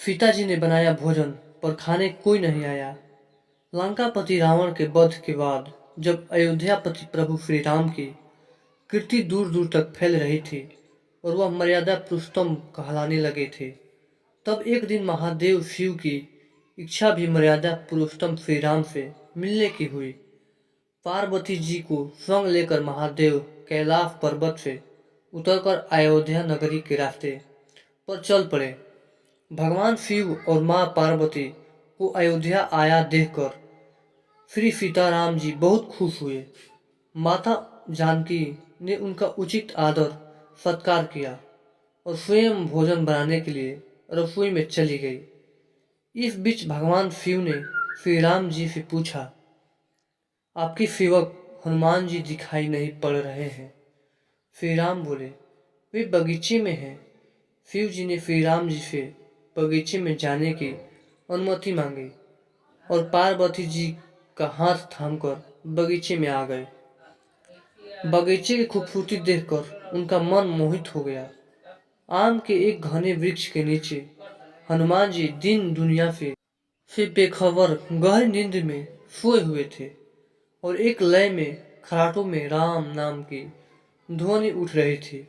पिताजी ने बनाया भोजन पर खाने कोई नहीं आया। लंकापति रावण के वध के बाद जब अयोध्यापति प्रभु श्री राम की कीर्ति दूर दूर तक फैल रही थी और वह मर्यादा पुरुषोत्तम कहलाने लगे थे, तब एक दिन महादेव शिव की इच्छा भी मर्यादा पुरुषोत्तम श्री राम से मिलने की हुई। पार्वती जी को संग लेकर महादेव कैलाश पर्वत से उतरकर अयोध्या नगरी के रास्ते पर चल पड़े। भगवान शिव और मां पार्वती को अयोध्या आया देखकर श्री सीताराम जी बहुत खुश हुए। माता जानकी ने उनका उचित आदर सत्कार किया और स्वयं भोजन बनाने के लिए रसोई में चली गई। इस बीच भगवान शिव ने श्री राम जी से पूछा, आपके सेवक हनुमान जी दिखाई नहीं पड़ रहे हैं। श्री राम बोले, वे बगीचे में हैं। शिव जी ने श्री राम जी से बगीचे में जाने की अनुमति मांगी और पार्वती जी का हाथ थामकर बगीचे में आ गए। बगीचे की खूबसूरती देखकर उनका मन मोहित हो गया। आम के एक घने वृक्ष के नीचे हनुमान जी दिन दुनिया से बेखबर गहरी नींद में सोए हुए थे और एक लय में खराटों में राम नाम की ध्वनि उठ रही थी।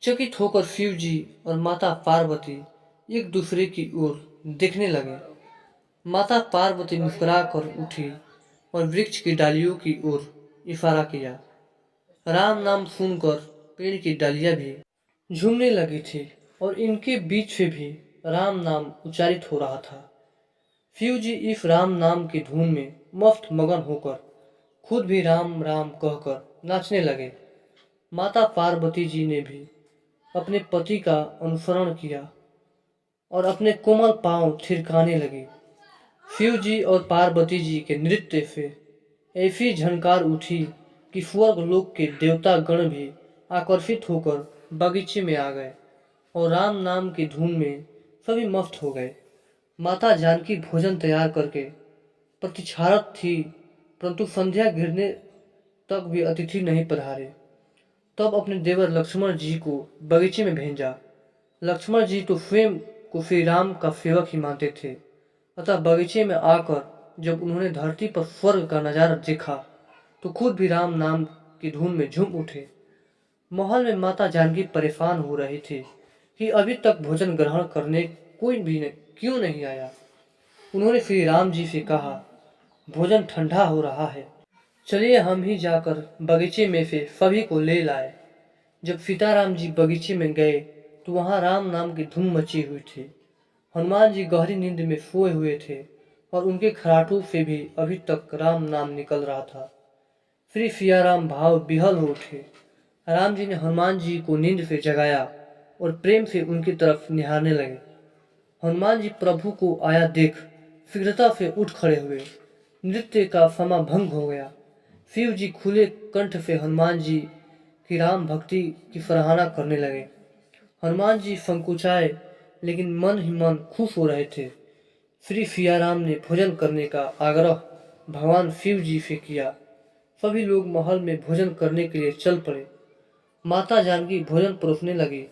चकित होकर शिव जी और माता पार्वती एक दूसरे की ओर देखने लगे। माता पार्वती मुस्कुराकर उठी और वृक्ष की डालियों की ओर इशारा किया। राम नाम सुनकर पेड़ की डालियां भी झूमने लगी थी और इनके बीच से भी राम नाम उच्चारित हो रहा था। शिव जी इस राम नाम की धुन में मस्त मगन होकर खुद भी राम राम कहकर नाचने लगे। माता पार्वती जी ने भी अपने पति का अनुसरण किया और अपने कोमल पांव थिरकाने लगी। शिव जी और पार्वती जी के नृत्य से ऐसी झनकार उठी कि स्वर्ग लोक के देवता गण भी आकर्षित होकर बगीचे में आ गए और राम नाम की धुन में सभी मस्त हो गए। माता जानकी भोजन तैयार करके प्रतीक्षारत थी, परंतु संध्या गिरने तक भी अतिथि नहीं पधारे। तब अपने देवर लक्ष्मण जी को बगीचे में भेजा। लक्ष्मण जी तो स्वयं को श्री राम का सेवक ही मानते थे, अतः बगीचे में आकर जब उन्होंने धरती पर स्वर्ग का नजारा देखा तो खुद भी राम नाम की धुन में झूम उठे। महल में माता जानकी परेशान हो रही थी कि अभी तक भोजन ग्रहण करने कोई भी क्यों नहीं आया। उन्होंने श्री राम जी से कहा, भोजन ठंडा हो रहा है, चलिए हम ही जाकर बगीचे में से सभी को ले लाए। जब सीताराम जी बगीचे में गए तो वहां राम नाम की धूम मची हुई थी। हनुमान जी गहरी नींद में सोए हुए थे और उनके खराटों से भी अभी तक राम नाम निकल रहा था। श्री सियाराम भाव विहल हो उठे। राम जी ने हनुमान जी को नींद से जगाया और प्रेम से उनकी तरफ निहारने लगे। हनुमान जी प्रभु को आया देख शीघ्रता से उठ खड़े हुए। नृत्य का समा भंग हो गया। शिव जी खुले कंठ से हनुमान जी की राम भक्ति की सराहना करने लगे। हनुमान जी संकुचाए लेकिन मन ही मन खुश हो रहे थे। श्री सियाराम ने भोजन करने का आग्रह भगवान शिव जी से किया। सभी लोग महल में भोजन करने के लिए चल पड़े। माता जानकी भोजन परोसने लगी।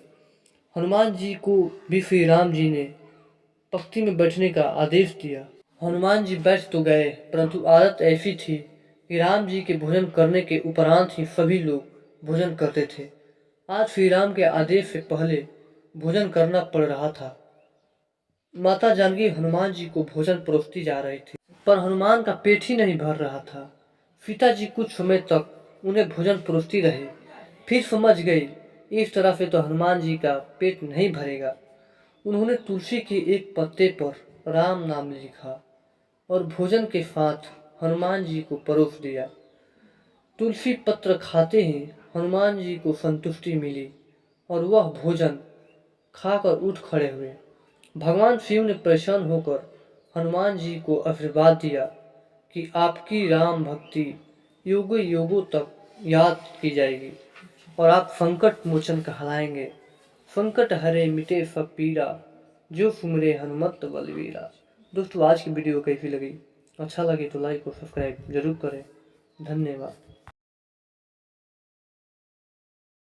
हनुमान जी को भी श्री राम जी ने पंक्ति में बैठने का आदेश दिया। हनुमान जी बैठ तो गए, परंतु आदत ऐसी थी कि राम जी के भोजन करने के उपरांत ही सभी लोग भोजन करते थे। आज श्री राम के आदेश से पहले भोजन करना पड़ रहा था। माता जानकी हनुमान जी को भोजन परोसती जा रही थी, पर हनुमान का पेट ही नहीं भर रहा था। सीता जी कुछ समय तक उन्हें भोजन परोसती रही, फिर समझ गई इस तरह से तो हनुमान जी का पेट नहीं भरेगा। उन्होंने तुलसी के एक पत्ते पर राम नाम लिखा और भोजन के साथ हनुमान जी को परोस दिया। तुलसी पत्र खाते ही हनुमान जी को संतुष्टि मिली और वह भोजन खाकर उठ खड़े हुए। भगवान शिव ने प्रसन्न होकर हनुमान जी को आशीर्वाद दिया कि आपकी राम भक्ति युगों युगों तक याद की जाएगी और आप संकट मोचन कहलाएंगे। संकट हरे मिटे सब पीरा, जो सुमरे हनुमत बलवीरा। दोस्तों, आज की वीडियो कैसी लगी? अच्छा लगे तो लाइक और सब्सक्राइब जरूर करें। धन्यवाद।